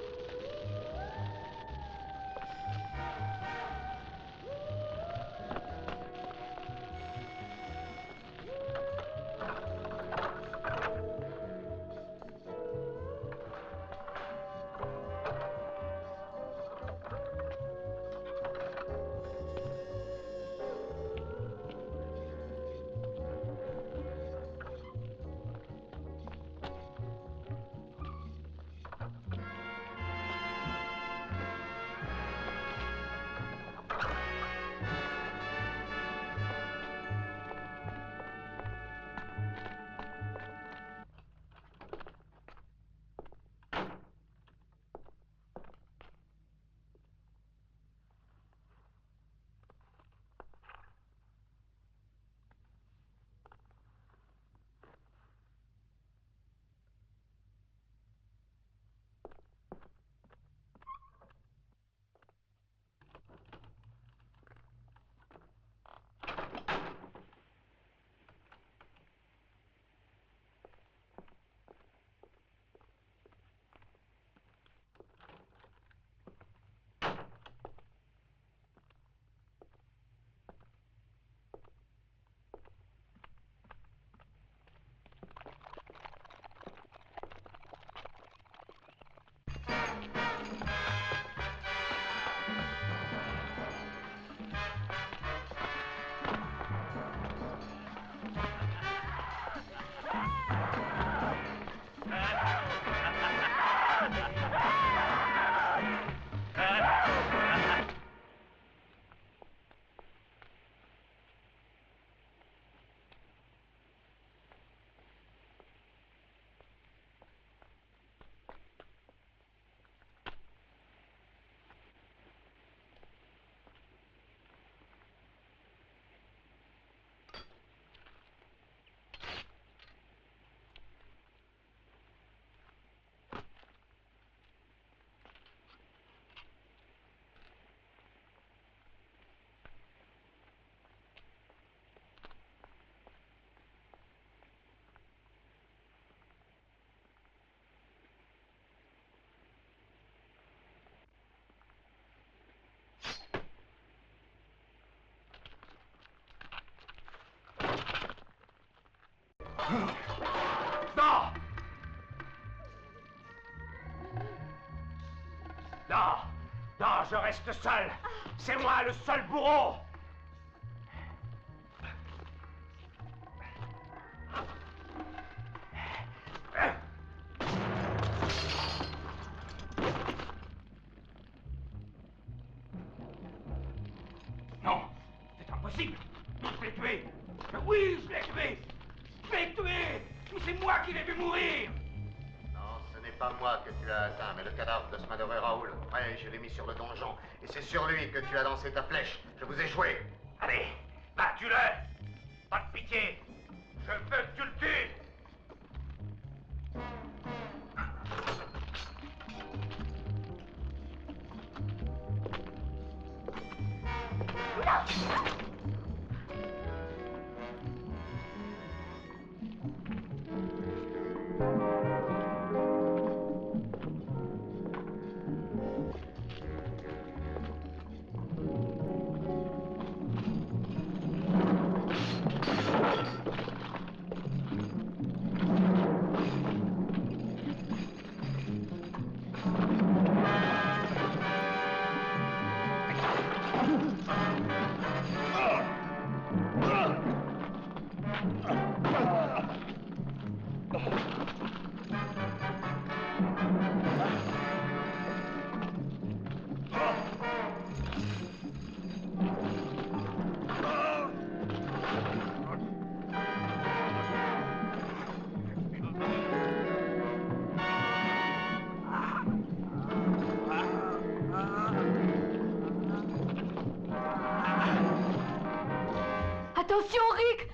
Non! Non! Non, je reste seul! C'est moi le seul bourreau! Non! C'est impossible! Je l'ai tué! Oui, je l'ai tué! Je l'ai tué! Mais c'est moi qui l'ai vu mourir! Non, ce n'est pas moi que tu as atteint, mais le cadavre de ce malheureux Raoul. Ouais, je l'ai mis sur le donjon. Et c'est sur lui que tu as lancé ta flèche. Je vous ai joué. Allez, bats-tu-le! Pas de pitié! Je veux que tu le tues! Attention, Rick!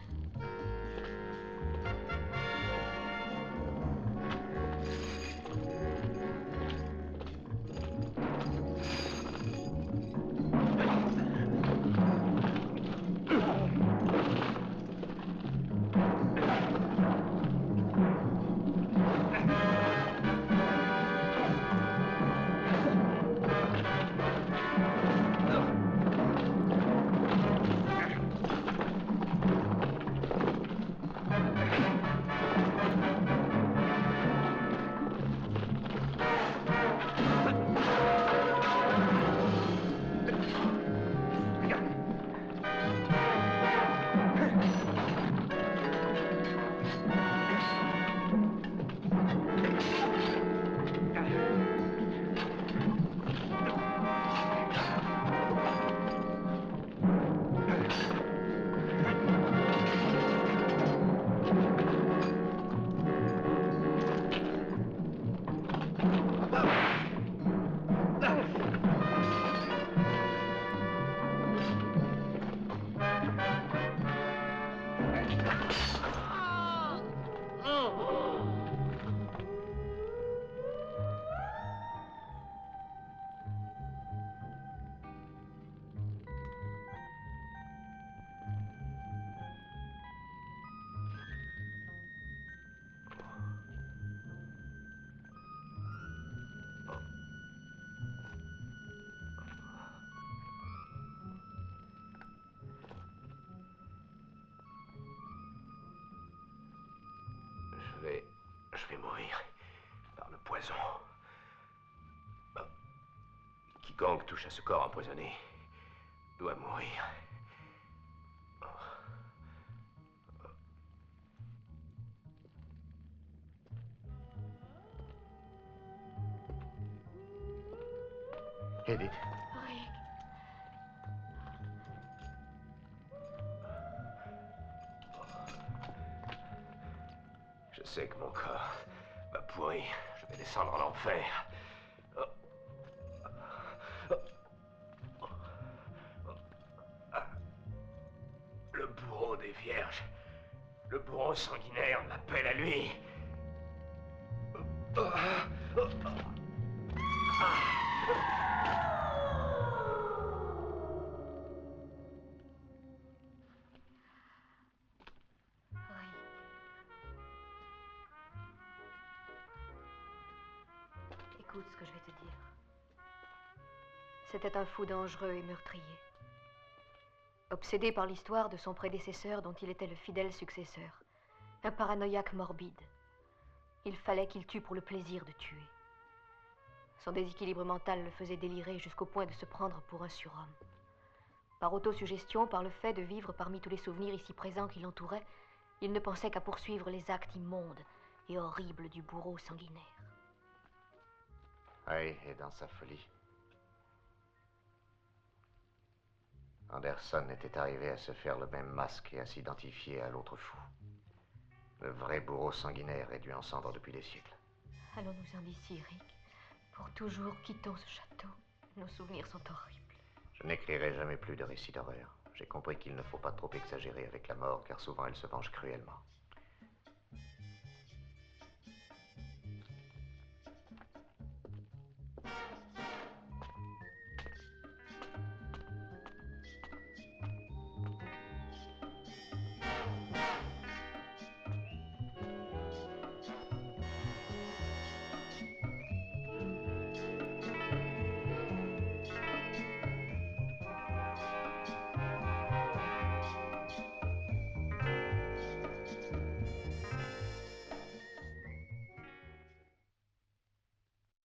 Je vais mourir par le poison. Quiconque touche à ce corps empoisonné doit mourir. Edith. Rick. Je sais que mon corps va pourrir. Je vais descendre en enfer. Le bourreau des vierges, le bourreau sanguinaire m'appelle à lui. Écoute ce que je vais te dire. C'était un fou dangereux et meurtrier. Obsédé par l'histoire de son prédécesseur dont il était le fidèle successeur. Un paranoïaque morbide. Il fallait qu'il tue pour le plaisir de tuer. Son déséquilibre mental le faisait délirer jusqu'au point de se prendre pour un surhomme. Par autosuggestion, par le fait de vivre parmi tous les souvenirs ici présents qui l'entouraient, il ne pensait qu'à poursuivre les actes immondes et horribles du bourreau sanguinaire. Oui, et dans sa folie. Anderson était arrivé à se faire le même masque et à s'identifier à l'autre fou. Le vrai bourreau sanguinaire réduit en cendres depuis des siècles. Allons-nous-en d'ici, Rick. Pour toujours, quittons ce château. Nos souvenirs sont horribles. Je n'écrirai jamais plus de récits d'horreur. J'ai compris qu'il ne faut pas trop exagérer avec la mort, car souvent elle se venge cruellement.